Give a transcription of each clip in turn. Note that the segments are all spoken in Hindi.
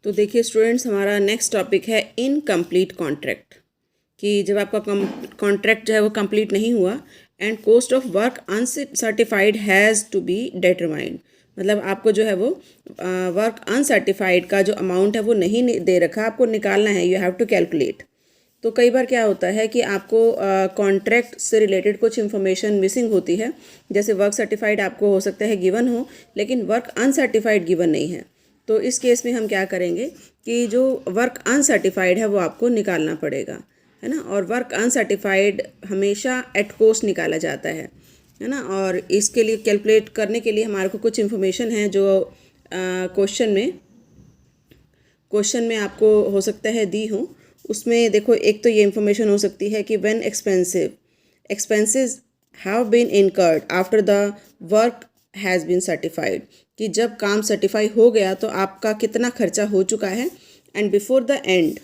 तो देखिए स्टूडेंट्स, हमारा नेक्स्ट टॉपिक है इनकम्प्लीट कॉन्ट्रैक्ट। कि जब आपका कॉन्ट्रैक्ट जो है वो कंप्लीट नहीं हुआ and cost of work uncertified has to be determined. मतलब आपको जो है वो वर्क अनसर्टिफाइड का जो अमाउंट है वो नहीं दे रखा, आपको निकालना है, यू हैव टू कैलकुलेट। तो कई बार क्या होता है कि आपको कॉन्ट्रैक्ट से रिलेटेड कुछ इन्फॉर्मेशन मिसिंग होती है। जैसे वर्क सर्टिफाइड आपको हो सकता है गिवन हो, लेकिन वर्क अनसर्टिफाइड गिवन नहीं है। तो इस केस में हम क्या करेंगे कि जो वर्क अनसर्टिफाइड है वो आपको निकालना पड़ेगा, है ना। और वर्क अनसर्टिफाइड हमेशा एट कॉस्ट निकाला जाता है ना। और इसके लिए कैलकुलेट करने के लिए हमारे को कुछ इन्फॉर्मेशन है जो क्वेश्चन में आपको हो सकता है दी हो। उसमें देखो, एक तो ये इन्फॉर्मेशन हो सकती है कि when expenses have been incurred after the work has been certified, कि जब काम सर्टिफाई हो गया तो आपका कितना खर्चा हो चुका है, and before the end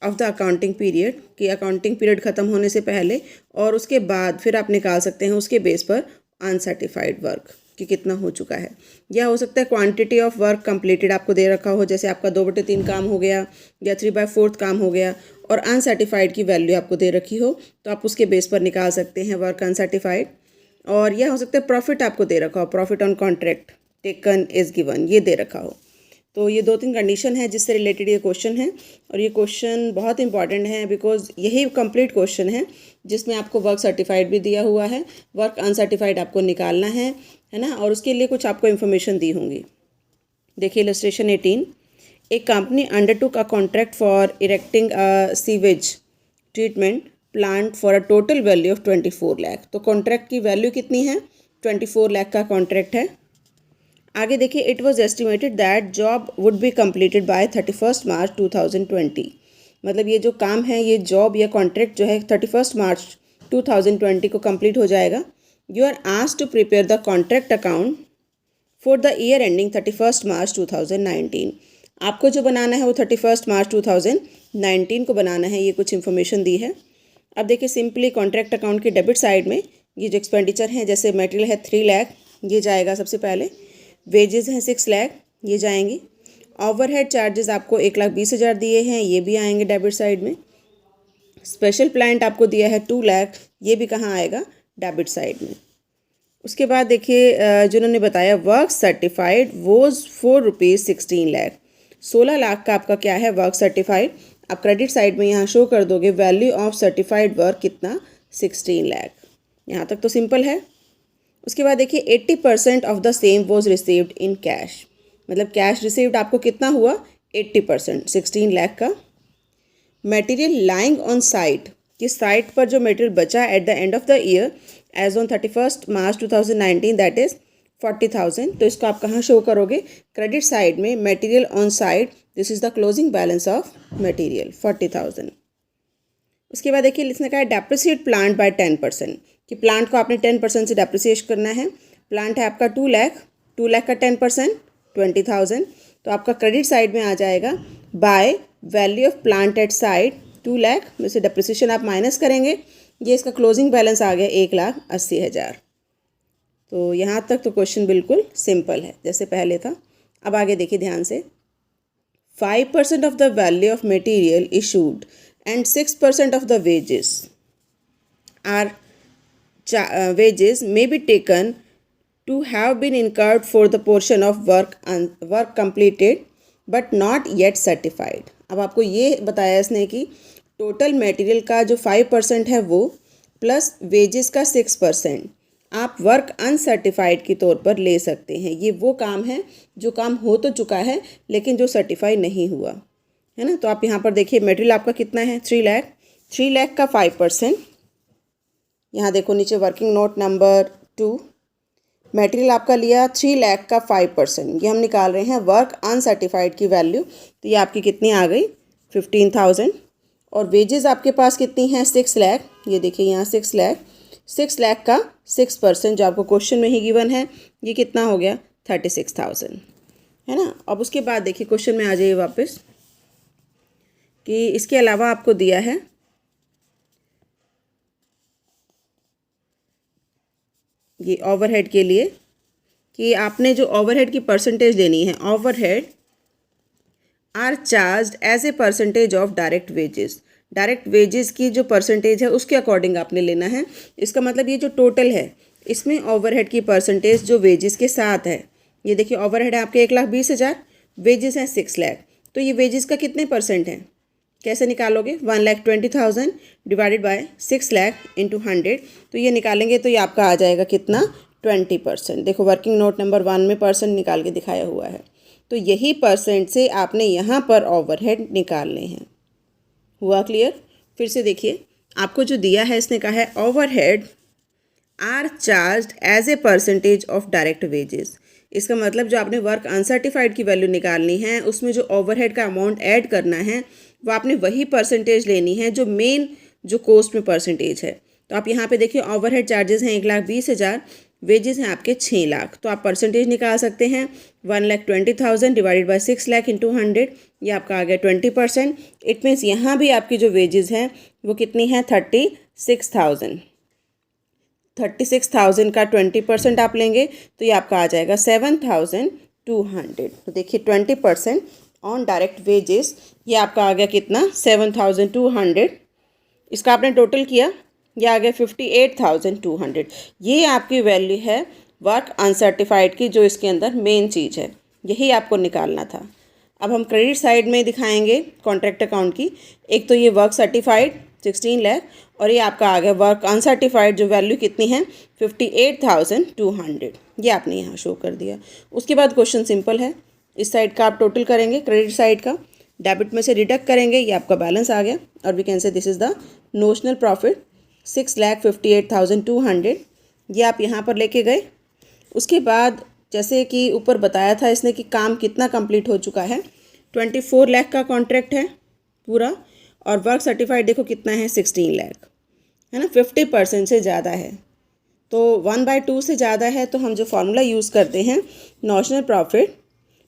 of the accounting period, कि अकाउंटिंग पीरियड ख़त्म होने से पहले और उसके बाद फिर आप निकाल सकते हैं उसके बेस पर अनसर्टिफाइड वर्क कि कितना हो चुका है। या हो सकता है क्वांटिटी ऑफ वर्क कंप्लीटेड आपको दे रखा हो, जैसे आपका 2/3 काम हो गया या 3/4 काम हो गया और अनसर्टिफाइड की वैल्यू आपको दे रखी हो, तो आप उसके बेस पर निकाल सकते हैं वर्क अनसर्टिफाइड। और यह हो सकता है प्रॉफिट आपको दे रखा हो, profit on contract taken is given, ये दे रखा हो। तो ये 2-3 कंडीशन है जिससे रिलेटेड ये क्वेश्चन है। और ये क्वेश्चन बहुत इंपॉर्टेंट है बिकॉज यही कंप्लीट क्वेश्चन है जिसमें आपको वर्क सर्टिफाइड भी दिया हुआ है, वर्क अनसर्टिफाइड आपको निकालना है ना। और उसके लिए कुछ आपको इन्फॉर्मेशन दी होंगी। देखिए इलस्ट्रेशन 18, एक company undertook a contract for erecting a sewage treatment plant for a total value of 24 lakh. तो कॉन्ट्रैक्ट की वैल्यू कितनी है? 24 लाख का कॉन्ट्रैक्ट है। आगे देखिए, it was estimated that job would be completed by 31 मार्च 2020। मतलब ये जो काम है, ये जॉब या कॉन्ट्रैक्ट जो है 31 मार्च 2020 को कंप्लीट हो जाएगा। You are asked to prepare the contract account for the year ending 31 मार्च 2019। आपको जो बनाना है वो 31 मार्च 2019 को बनाना है। ये कुछ इन्फॉर्मेशन दी है। अब देखिए, सिंपली कॉन्ट्रैक्ट अकाउंट के डेबिट साइड में ये जो एक्सपेंडिचर है, जैसे मटेरियल है 3 लाख, ये जाएगा सबसे पहले। वेजेस हैं 6 लाख, ये जाएंगी। ओवरहेड चार्जेस आपको 1,20,000 दिए हैं, ये भी आएंगे डेबिट साइड में। स्पेशल प्लांट आपको दिया है 2 लाख, ये भी कहाँ आएगा? डेबिट साइड में। उसके बाद देखिए, जिन्होंने बताया work certified was ₹4 lakh, 16 lakh का आपका क्या है? Work certified. आप क्रेडिट साइड में यहाँ शो कर दोगे वैल्यू ऑफ सर्टिफाइड वर्क कितना? 16 लाख। यहाँ तक तो सिंपल है। उसके बाद देखिए 80% of the same was received in cash. मतलब कैश रिसीव्ड आपको कितना हुआ? 80%, 16 लाख का। मटेरियल लाइंग ऑन साइट, कि साइट पर जो मटेरियल बचा at the end of the year as on 31 March 2019, that is 40,000। तो इसको आप कहाँ शो करोगे? क्रेडिट साइड में material on site, this is the closing balance of material 40,000। उसके बाद देखिए इसने कहा डेप्रिसिएट प्लांट बाय 10%, कि प्लांट को आपने 10% से डेप्रिसिएट करना है। प्लांट है आपका 2 लाख, 2 लाख का 10% 20,000। तो आपका क्रेडिट साइड में आ जाएगा by value of plant at site 2 lakh में से डेप्रिसिएशन आप माइनस करेंगे, ये इसका क्लोजिंग बैलेंस आ गया 1,80,000। तो यहाँ तक तो क्वेश्चन बिल्कुल सिंपल है जैसे पहले था। अब आगे देखिए ध्यान से। 5% of the value of material issued and 6% of the wages may be taken to have been incurred for the portion of work completed but not yet certified। अब आपको ये बताया इसने कि टोटल मटेरियल का जो 5% है वो प्लस वेजेस का 6% आप वर्क अनसर्टिफाइड के तौर पर ले सकते हैं। ये वो काम है जो काम हो तो चुका है लेकिन जो सर्टिफाई नहीं हुआ, है ना। तो आप यहाँ पर देखिए मटेरियल आपका कितना है? 3 लाख, 3 लाख का 5%। यहाँ देखो नीचे वर्किंग नोट नंबर 2, मटेरियल आपका लिया 3 लाख का 5%, ये हम निकाल रहे हैं वर्क अनसर्टिफाइड की वैल्यू। तो ये आपकी कितनी आ गई? 15,000। और वेजेस आपके पास कितनी हैं? 6 लाख। ये देखिए यहाँ 6 लाख, 6 लाख का 6% जो आपको क्वेश्चन में ही गिवन है, ये कितना हो गया? 36,000, है ना। अब उसके बाद देखिए क्वेश्चन में आ जाइए वापस, कि इसके अलावा आपको दिया है ये ओवरहेड के लिए, कि आपने जो ओवरहेड की परसेंटेज देनी है, overhead are charge as a percentage of direct wages. Direct wages की जो परसेंटेज है उसके अकॉर्डिंग आपने लेना है। इसका मतलब ये जो टोटल है इसमें ओवरहेड की परसेंटेज जो वेजेस के साथ है, ये देखिए ओवरहेड है आपके 1,20,000, वेजेस हैं 6 लाख, तो ये वेजेस का कितने परसेंट है, कैसे निकालोगे, 1,20,000 डिवाइडेड बाय 6 लाख इंटू 100, तो ये निकालेंगे तो ये आपका आ जाएगा कितना, 20%। देखो वर्किंग नोट नंबर 1 में परसेंट निकाल के दिखाया हुआ है, तो यही परसेंट से आपने यहाँ पर ओवरहेड निकालने हैं। हुआ क्लियर? फिर से देखिए, आपको जो दिया है इसने कहा है overhead are charged as a percentage of direct wages. इसका मतलब जो आपने वर्क अनसर्टिफाइड की वैल्यू निकालनी है उसमें जो ओवरहेड का अमाउंट ऐड करना है वो आपने वही परसेंटेज लेनी है जो मेन जो कॉस्ट में परसेंटेज है। तो आप यहाँ पे देखिए ओवरहेड चार्जेस हैं 1,20,000, वेजेस हैं आपके 6 लाख, तो आप परसेंटेज निकाल सकते हैं 1,20,000 डिवाइडेड बाय 6 लाख इंटू 100, ये आपका आ गया 20%। इट मीन्स यहाँ भी आपकी जो वेजेस हैं वो कितनी है, 36,000। 36,000 का 20% आप लेंगे तो ये आपका आ जाएगा 7,200। तो देखिए 20% ऑन डायरेक्ट वेजेस, ये आपका आ गया कितना, 7,200। इसका आपने टोटल किया, ये आ गया 58,200। ये आपकी वैल्यू है वर्क अनसर्टिफाइड की, जो इसके अंदर मेन चीज़ है, यही आपको निकालना था। अब हम क्रेडिट साइड में दिखाएंगे कॉन्ट्रैक्ट अकाउंट की। एक तो ये वर्क सर्टिफाइड 16 लाख और ये आपका आ गया वर्क अनसर्टिफाइड, जो वैल्यू कितनी है 58,200, ये आपने यहाँ शो कर दिया। उसके बाद क्वेश्चन सिंपल है, इस साइड का आप टोटल करेंगे, क्रेडिट साइड का डेबिट में से डिडक्ट करेंगे, ये आपका बैलेंस आ गया और we can say this is the notional profit 6,58,200, ये आप यहाँ पर लेके गए। उसके बाद जैसे कि ऊपर बताया था इसने कि काम कितना कंप्लीट हो चुका है, 24 लाख का कॉन्ट्रैक्ट है पूरा, और वर्क सर्टिफाइड देखो कितना है 16 लाख, है ना, 50% से ज़्यादा है। तो 1/2 से ज़्यादा है तो हम जो फार्मूला यूज़ करते हैं, notional profit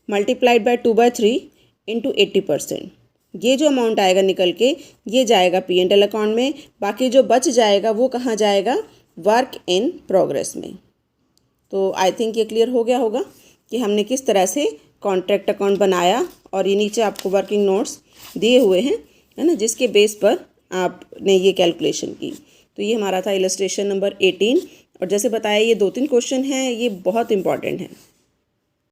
multiplied by 2/3 into 80%, ये जो अमाउंट आएगा निकल के ये जाएगा P&L अकाउंट में, बाकी जो बच जाएगा वो कहाँ जाएगा, वर्क इन प्रोग्रेस में। तो आई थिंक ये क्लियर हो गया होगा कि हमने किस तरह से कॉन्ट्रैक्ट अकाउंट बनाया, और ये नीचे आपको वर्किंग नोट्स दिए हुए हैं, है ना, जिसके बेस पर आपने ये कैलकुलेशन की। तो ये हमारा था इलस्ट्रेशन नंबर 18, और जैसे बताया ये 2-3 क्वेश्चन हैं, ये बहुत इंपॉर्टेंट हैं।